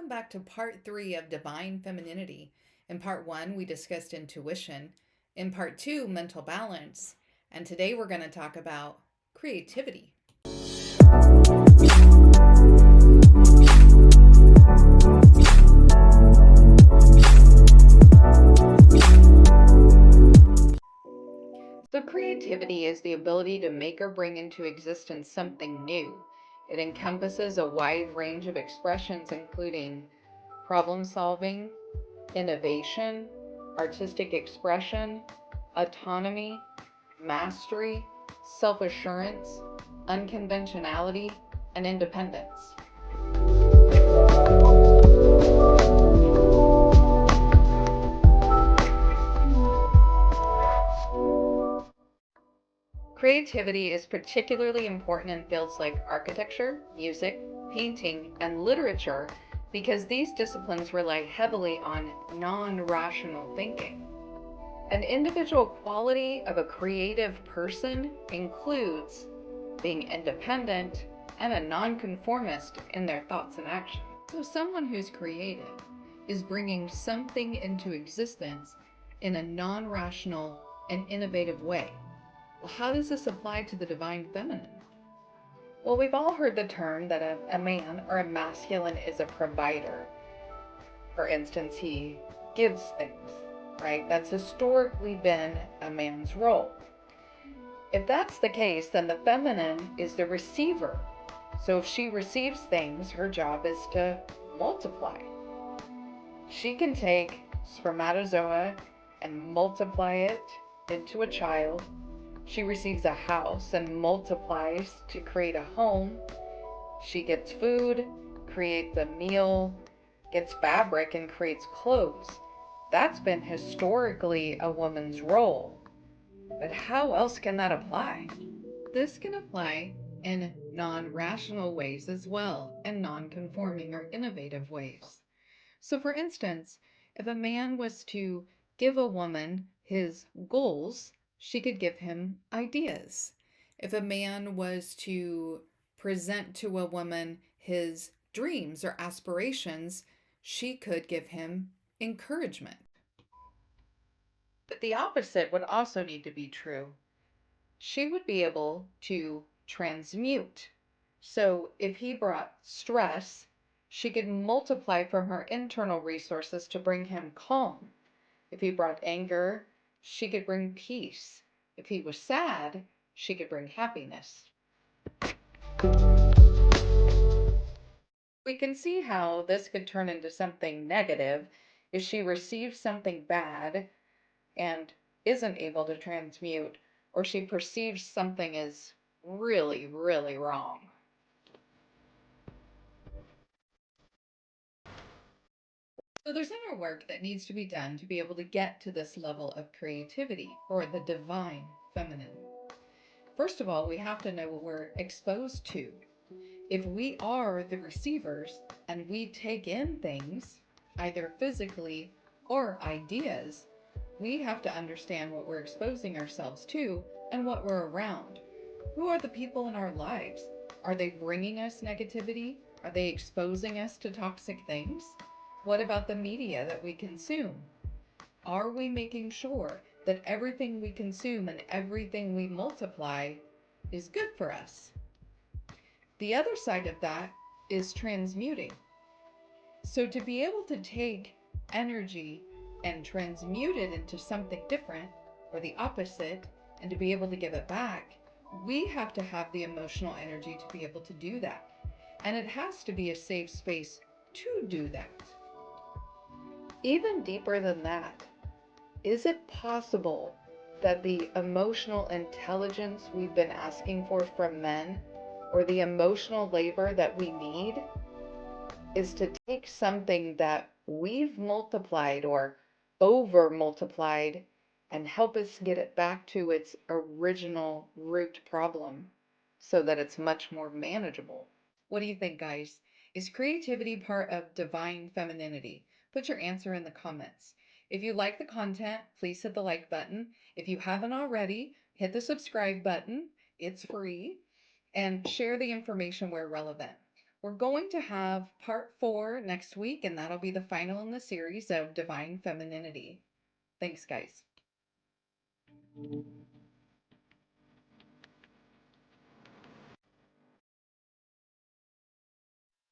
Welcome back to part 3 of Divine Femininity. In part 1, we discussed intuition. In part 2, mental balance. And today we're going to talk about creativity. So, creativity is the ability to make or bring into existence something new. It encompasses a wide range of expressions, including problem solving, innovation, artistic expression, autonomy, mastery, self assurance, unconventionality, and independence. Creativity is particularly important in fields like architecture, music, painting, and literature because these disciplines rely heavily on non-rational thinking. An individual quality of a creative person includes being independent and a nonconformist in their thoughts and actions. So someone who's creative is bringing something into existence in a non-rational and innovative way. Well, how does this apply to the divine feminine? Well, we've all heard the term that a man or a masculine is a provider. For instance, he gives things, right? That's historically been a man's role. If that's the case, then the feminine is the receiver. So if she receives things, her job is to multiply. She can take spermatozoa and multiply it into a child. She receives a house and multiplies to create a home. She gets food, creates a meal, gets fabric, and creates clothes. That's been historically a woman's role. But how else can that apply? This can apply in non-rational ways as well, and non-conforming or innovative ways. So for instance, if a man was to give a woman his goals, she could give him ideas. If a man was to present to a woman his dreams or aspirations, she could give him encouragement. But the opposite would also need to be true. She would be able to transmute. So if he brought stress, she could multiply from her internal resources to bring him calm. If he brought anger, she could bring peace. If he was sad, she could bring happiness. We can see how this could turn into something negative if she receives something bad and isn't able to transmute, or she perceives something as really, really wrong. So there's inner work that needs to be done to be able to get to this level of creativity or the divine feminine. First of all, we have to know what we're exposed to. If we are the receivers and we take in things, either physically or ideas, we have to understand what we're exposing ourselves to and what we're around. Who are the people in our lives? Are they bringing us negativity? Are they exposing us to toxic things? What about the media that we consume? Are we making sure that everything we consume and everything we multiply is good for us? The other side of that is transmuting. So to be able to take energy and transmute it into something different or the opposite, and to be able to give it back, we have to have the emotional energy to be able to do that. And it has to be a safe space to do that. Even deeper than that, is it possible that the emotional intelligence we've been asking for from men, or the emotional labor that we need, is to take something that we've multiplied or over multiplied and help us get it back to its original root problem so that it's much more manageable? What do you think, guys? Is creativity part of divine femininity? Put your answer in the comments. If you like the content, please hit the like button. If you haven't already, hit the subscribe button. It's free. And share the information where relevant. We're going to have part 4 next week, and that'll be the final in the series of Divine Femininity. Thanks, guys.